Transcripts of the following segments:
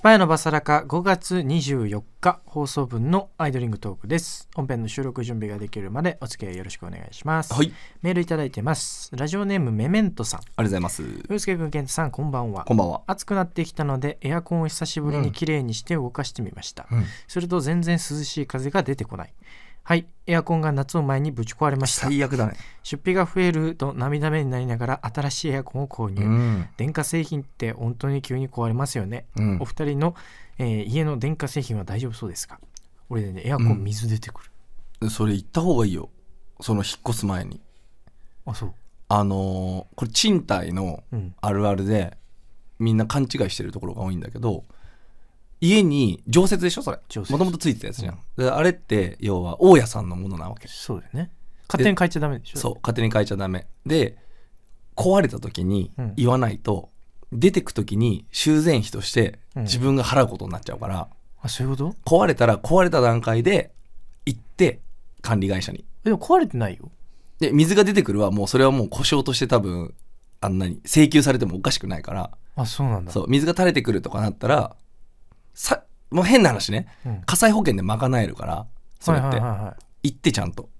パイのバサラカ5月24日放送分のアイドリングトークです。本編の収録準備ができるまでお付き合いよろしくお願いします。はい、メールいただいてます。ラジオネームメメントさん。ありがとうございます。風介くん、ケントさん、こんばんは。こんばんは。暑くなってきたのでエアコンを久しぶりにきれいにして動かしてみました、すると全然涼しい風が出てこない。はい、エアコンが夏を前にぶち壊れました。最悪だね。出費が増えると涙目になりながら新しいエアコンを購入、電化製品って本当に急に壊れますよね、お二人の、家の電化製品は大丈夫そうですか？俺ね、エアコン水出てくる、それ言った方がいいよ、その引っ越す前に。あ、そう。これ賃貸のあるあるで、みんな勘違いしてるところが多いんだけど、家に常設でしょ、それもともとついてたやつじゃん、であれって要は大家さんのものなわけ。そうだよね。勝手に変えちゃダメでしょ。そう、勝手に変えちゃダメで、壊れた時に言わないと、出てく時に修繕費として自分が払うことになっちゃうから、あ、そういうこと？壊れたら壊れた段階で行って管理会社に。でも壊れてないよ。で水が出てくるはもうそれはもう故障として多分あんなに請求されてもおかしくないから。あ、そうなんだ。そう、水が垂れてくるとかなったらもう変な話ね、火災保険で賄えるから、それって、行ってちゃんと、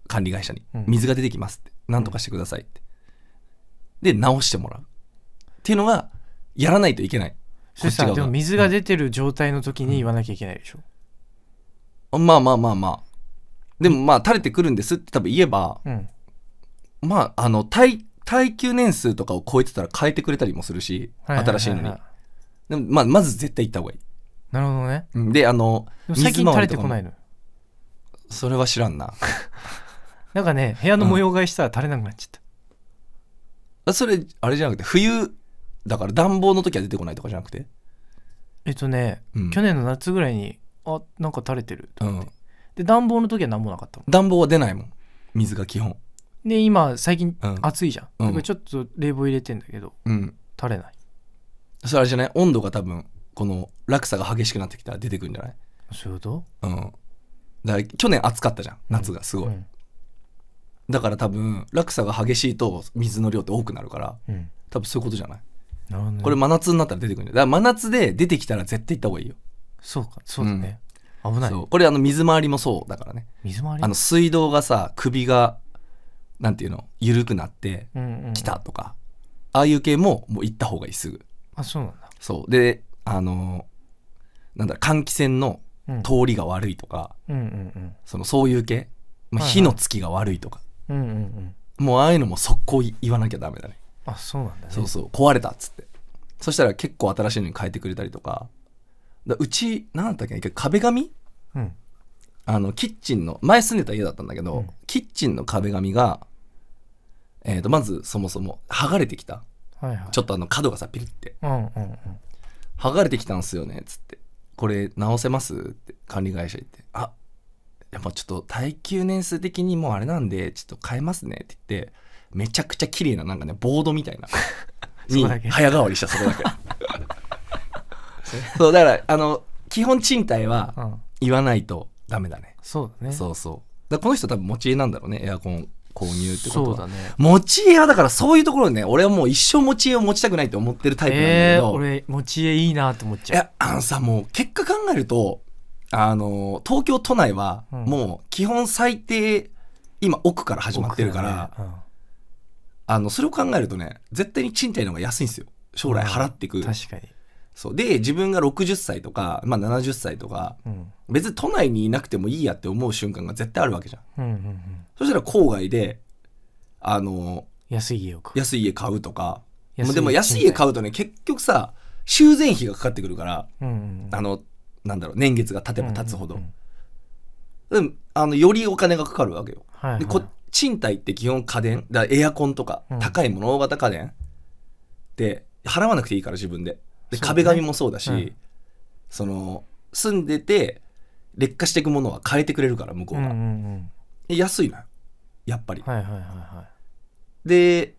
管理会社に、水が出てきますって、なんとかしてくださいって、で直してもらうっていうのがやらないといけない。それさ、でも水が出てる状態の時に言わなきゃいけないでしょ、まあでもまあ垂れてくるんですって多分言えば、まあ耐久年数とかを超えてたら変えてくれたりもするし、新しいのに。でもまず絶対行った方がいい。なるほどね。で最近垂れてこないの。それは知らんな。なんかね、部屋の模様替えしたら垂れなくなっちゃった、それあれじゃなくて、冬だから暖房の時は出てこないとかじゃなくて、去年の夏ぐらいになんか垂れてると思って、で暖房の時は何もなかったもん。暖房は出ないもん、水が基本で。今最近暑いじゃん、だからちょっと冷房入れてんだけど、垂れない。それあれじゃない、温度が多分この落差が激しくなってきたら出てくるんじゃない？そういうこと？だから去年暑かったじゃん、夏がすごい、だから多分落差が激しいと水の量って多くなるから、多分そういうことじゃない？なるほどね。これ真夏になったら出てくるんだよ。だから真夏で出てきたら絶対行った方がいいよ。そうか、そうだね、危ない。そう、これ水回りもそうだからね。水回り、水道がさ、首がなんていうの緩くなってきたとか、ああいう系もう行った方がいい、すぐ。あ、そうなんだ。そうで、なんだ、換気扇の通りが悪いとか、そういう系、火のつきが悪いとか、もうああいうのも速攻言わなきゃダメだね。あ、そうなんだね。そうそう、壊れたっつって、そしたら結構新しいのに変えてくれたりとか。うちなんだったっけ、壁紙、キッチンの前住んでた家だったんだけど、キッチンの壁紙が、まずそもそも剥がれてきた、ちょっと角がさピリって、剥がれてきたんすよねっつって、これ直せますって管理会社行って、やっぱちょっと耐久年数的にもうあれなんでちょっと変えますねって言って、めちゃくちゃ綺麗ななんかねボードみたいなに早変わりした、そこだけそうだから基本賃貸は言わないとダメだね。そうだね。そうそう。だからこの人多分持ち家なんだろうね、エアコン購入ってことは。そうだね。持ち家はだからそういうところでね、俺はもう一生持ち家を持ちたくないと思ってるタイプなんだけど、俺持ち家いいなって思っちゃう。いやさ、もう結果考えると東京都内はもう基本最低今奥から始まってるから、それを考えるとね、絶対に賃貸の方が安いんですよ、将来払っていく。確かに。そうで、自分が60歳とか、70歳とか、別に都内にいなくてもいいやって思う瞬間が絶対あるわけじゃん、そしたら郊外で安い家を買う、安い家買うとか。でも安い家買うとね、結局さ修繕費がかかってくるから、なんだろう、年月が経てば経つほど、よりお金がかかるわけよ、で賃貸って基本家電だ、エアコンとか、高いもの大型家電って払わなくていいから、自分で壁紙もそうだし、住んでて劣化していくものは変えてくれるから、向こうが、安いのよやっぱり、で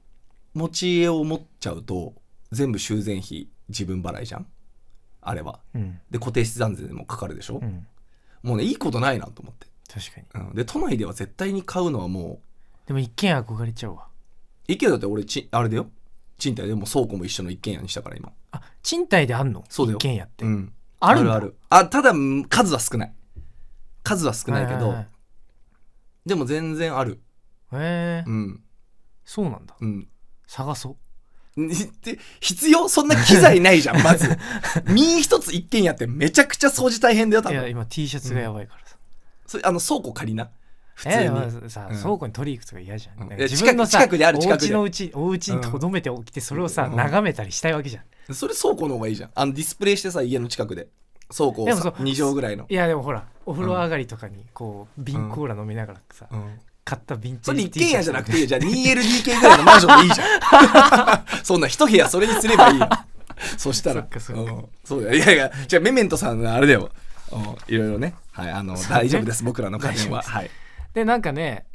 持ち家を持っちゃうと全部修繕費自分払いじゃん、あれは、で固定資産税もかかるでしょ、もうね、いいことないなと思って。確かに、で都内では絶対に買うのはもう。でも一軒家憧れちゃうわ。一軒家だって俺あれだよ、賃貸でも倉庫も一緒の一軒家にしたから今。あ、賃貸であんの？そうだよ。一軒家って、うん、あるんだ。あるある。あ、ただ数は少ないけど、はいはいはい、でも全然ある。へえ、うん、そうなんだ。うん、探そうで必要？そんな機材ないじゃんまず身一つ一軒家ってめちゃくちゃ掃除大変だよ多分。いや今 T シャツがやばいからさ、それ倉庫借りな普通に、さ、倉庫に取り行くとか嫌じゃん、自分のさ近くである近くでお家にとどめておきて、それをさ、眺めたりしたいわけじゃん。それ倉庫の方がいいじゃん。ディスプレイしてさ、家の近くで倉庫をさ2畳ぐらいの。いやでもほらお風呂上がりとかにこう瓶コーラ飲みながらさ、買ったヴィンテージ。それ一軒家じゃなくていいじゃん。2LDK ぐらいのマンションでいいじゃんそんな一部屋それにすればいいよそしたらそうだよ。いやいや、じゃあメメントさんあれだよ、いろいろね、はい、大丈夫です、僕らの家電は。はい。でなんかね、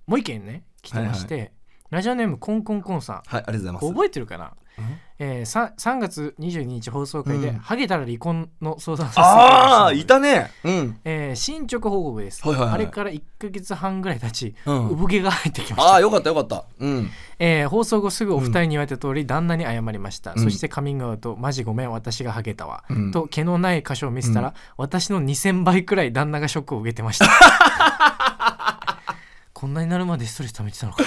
もう一件ね来てまして、はいはい、ラジオネームコンコンコンさん、はい、ありがとうございます。覚えてるかな、3月22日放送会で、ハゲたら離婚の相談させていただきました。ああ、いたね。進捗報告です、はいはいはい、あれから1ヶ月半ぐらい経ち、産毛が入ってきました。ああ、よかったよかった。放送後すぐお二人に言われた通り、旦那に謝りました、そしてカミングアウト、マジごめん私がハゲたわ、と毛のない箇所を見せたら、私の2000倍くらい旦那がショックを受けてましたこんなになるまでストレス溜めてたのか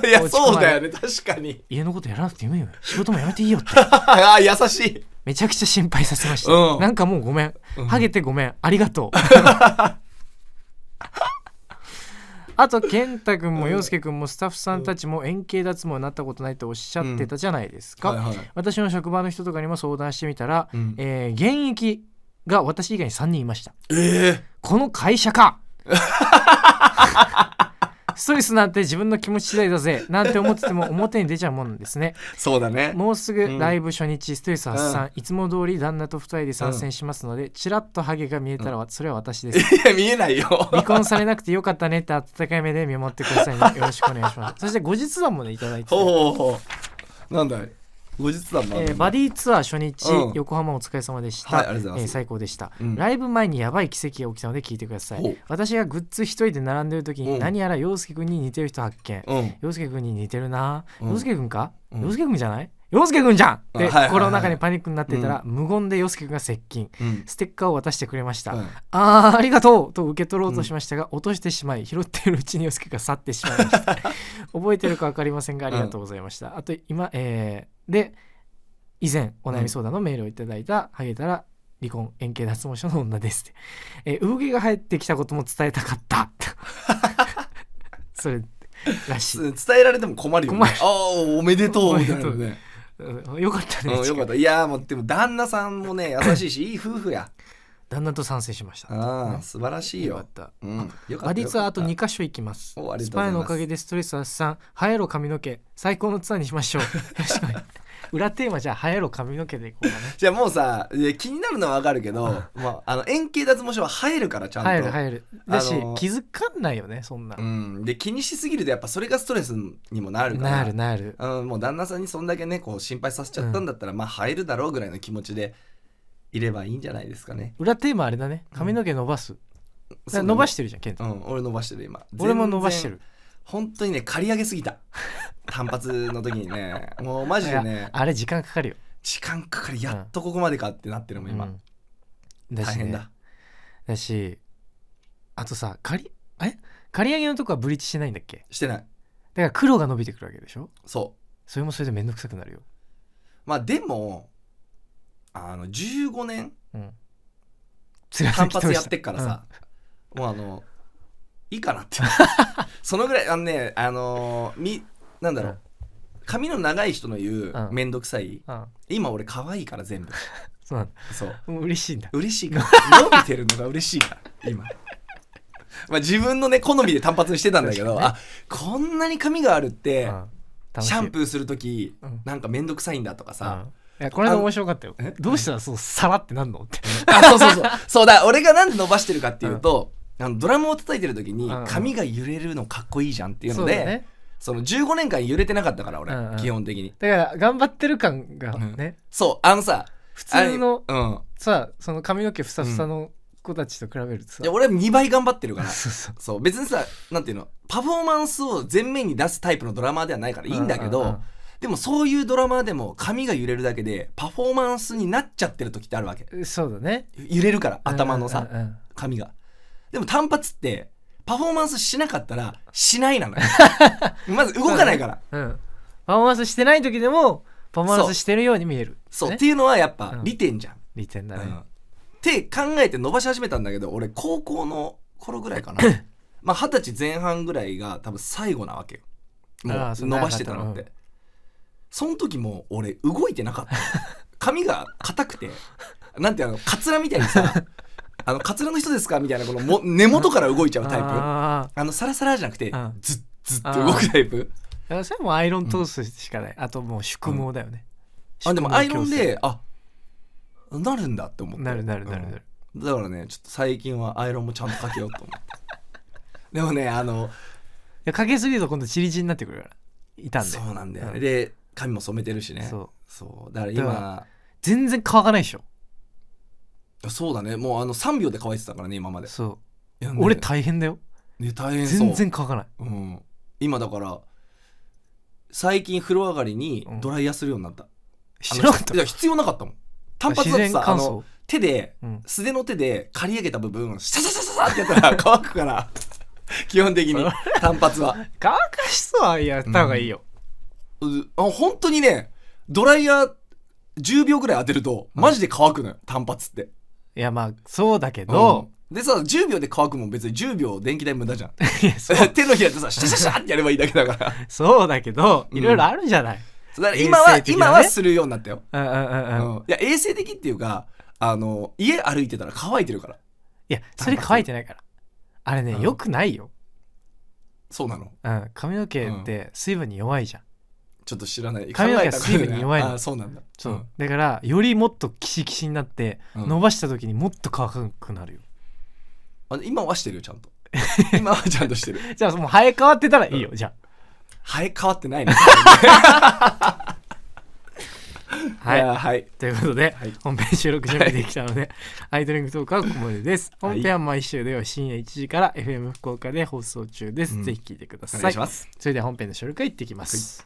いやそうだよね、確かに。家のことやらなくていいよ、仕事もやめていいよってあ、優しい。めちゃくちゃ心配させました、なんかもうごめん、ハゲてごめん、ありがとうあと健太くんも陽介くんもスタッフさんたちも円形脱毛になったことないとおっしゃってたじゃないですか、私の職場の人とかにも相談してみたら、現役が私以外に3人いました。この会社かストレスなんて自分の気持ち次第だぜなんて思ってても表に出ちゃうもんですね。そうだね。もうすぐライブ初日、ストレス発散、いつも通り旦那と2人で参戦しますので、チラッとハゲが見えたらそれは私です。いや見えないよ離婚されなくてよかったねって温かい目で見守ってくださいね。よろしくお願いしますそして後日談もねいただいて、なんだい後日談も、バディツアー初日、横浜お疲れ様でした、はい、ありがとうございます。最高でした、ライブ前にやばい奇跡が起きたので聞いてください。私がグッズ一人で並んでる時に、何やら陽介くんに似てる人発見、陽介くんに似てるな、陽介くんか、陽介くんじゃない、陽介くんじゃんって心の中にパニックになっていたら、無言で陽介くんが接近、ステッカーを渡してくれました、ありがとうと受け取ろうとしましたが、落としてしまい拾っているうちに陽介が去ってしまいました覚えてるか分かりませんがありがとうございました、あと今、で以前お悩み相談のメールをいただいた、ハゲたら離婚円形脱毛症の女ですって、産毛が入ってきたことも伝えたかったそれらしい。伝えられても困るよね。おめでとうみたいなね。よかったね、よかった。いやもうでも旦那さんもね優しいしいい夫婦や。旦那と賛成しました。素晴らしいよ。よかった。バディツアーあと2カ所行きます。スパイのおかげでストレス発散、生えろ髪の毛、最高のツアーにしましょう確かに裏テーマじゃあ生えろ髪の毛でいこうかね。じゃあもうさ気になるのは分かるけど、円形脱毛症は生えるからちゃんと生えるだし、気づかないよねそんな、で気にしすぎるとやっぱそれがストレスにもなるから、なる、もう旦那さんにそんだけねこう心配させちゃったんだったら、生えるだろうぐらいの気持ちでいればいいんじゃないですかね。裏テーマあれだね、髪の毛伸ばす、伸ばしてるじゃんケント。俺伸ばしてる今。俺も伸ばしてる。本当にね刈り上げすぎた単発の時にねもうマジでねあれ時間かかるよ。時間かかる、やっとここまでかってなってるもん今、大変だし、あとさ刈り上げのとこはブリーチしてないんだっけ。してない。だから黒が伸びてくるわけでしょ。それもそれでめんどくさくなるよ。でも15年単発やってっからさ、もういいかなってそのぐらいなんだろう、髪の長い人の言うめんどくさい、今俺可愛いから全部そうなんだ。そう嬉しいんだ。嬉しいから伸びてるのが嬉しいから今自分のね好みで単発にしてたんだけど、こんなに髪があるって、シャンプーするとき、なんかめんどくさいんだとかさ、いやこれで面白かったよ。どうしたらそうサラってなんのってそうだ、俺がなんで伸ばしてるかっていうと、ドラムを叩いてる時に髪が揺れるのかっこいいじゃんっていうので、その15年間揺れてなかったから俺、基本的に。だから頑張ってる感がね、そうさ普通のさその髪の毛ふさふさの子たちと比べるとさ、俺は2倍頑張ってるからそう別にさなんていうのパフォーマンスを前面に出すタイプのドラマーではないからいいんだけど、でもそういうドラマでも髪が揺れるだけでパフォーマンスになっちゃってる時ってあるわけ。そうだね。揺れるから頭のさ、うんうんうん、髪が。でも単発ってパフォーマンスしなかったらしないなのよまず動かないから、うん、パフォーマンスしてない時でもパフォーマンスしてるように見える。そう、っていうのはやっぱ利点じゃん、利点だね、って考えて伸ばし始めたんだけど、俺高校の頃ぐらいかなまあ20歳前半ぐらいが多分最後なわけよ、もう伸ばしてたのって。その時も俺動いてなかった髪が硬くて、なんてカツラみたいにさカツラの人ですかみたいな、この根元から動いちゃうタイプサラサラじゃなくてズッズッって動くタイプ。それもアイロン通すしかない、あともう宿毛だよね、でもアイロンでなるんだって思って。なる、だからねちょっと最近はアイロンもちゃんとかけようと思ってでもねかけすぎると今度チリチリになってくるから痛んで。そうなんだよね、で髪も染めてるしね。そうだから今全然乾かないでしょ。そうだね、もう3秒で乾いてたからね今まで。そう、俺大変だよ、大変そう、全然乾かない、今だから最近風呂上がりにドライヤーするようになった、知らなかった。いや必要なかったもん。単発だってさ手で、素手の手で刈り上げた部分シャシャシャシャってやったら乾くから基本的に単発は乾かしそうはやった方がいいよ、本当にねドライヤー10秒ぐらい当てるとマジで乾くのよ、単発って。いやまあそうだけど、でさ10秒で乾くもん別に10秒電気代無駄じゃん手のひらでさシャシャシャってやればいいだけだからそうだけどいろいろあるんじゃない、だから今はするようになったよ。いや衛生的っていうか家歩いてたら乾いてるから。いやそれ乾いてないからあれね、よくないよ。そうなの？髪の毛って水分に弱いじゃん。ちょっと知らない。髪の毛は水分に弱いの。そうなんだ。そう、だからよりもっとキシキシになって、伸ばした時にもっと乾くなるよ。今はしてるよちゃんと今はちゃんとしてるじゃあもう生え変わってたらいいよ、じゃあ。生え変わってないねはい、ということで、本編収録準備できたので、アイドリングトークはここまでです。本編は毎週土曜深夜1時から FM 福岡で放送中です。ぜひ聞いてください。お願いします。それでは本編の収録へ行ってきます。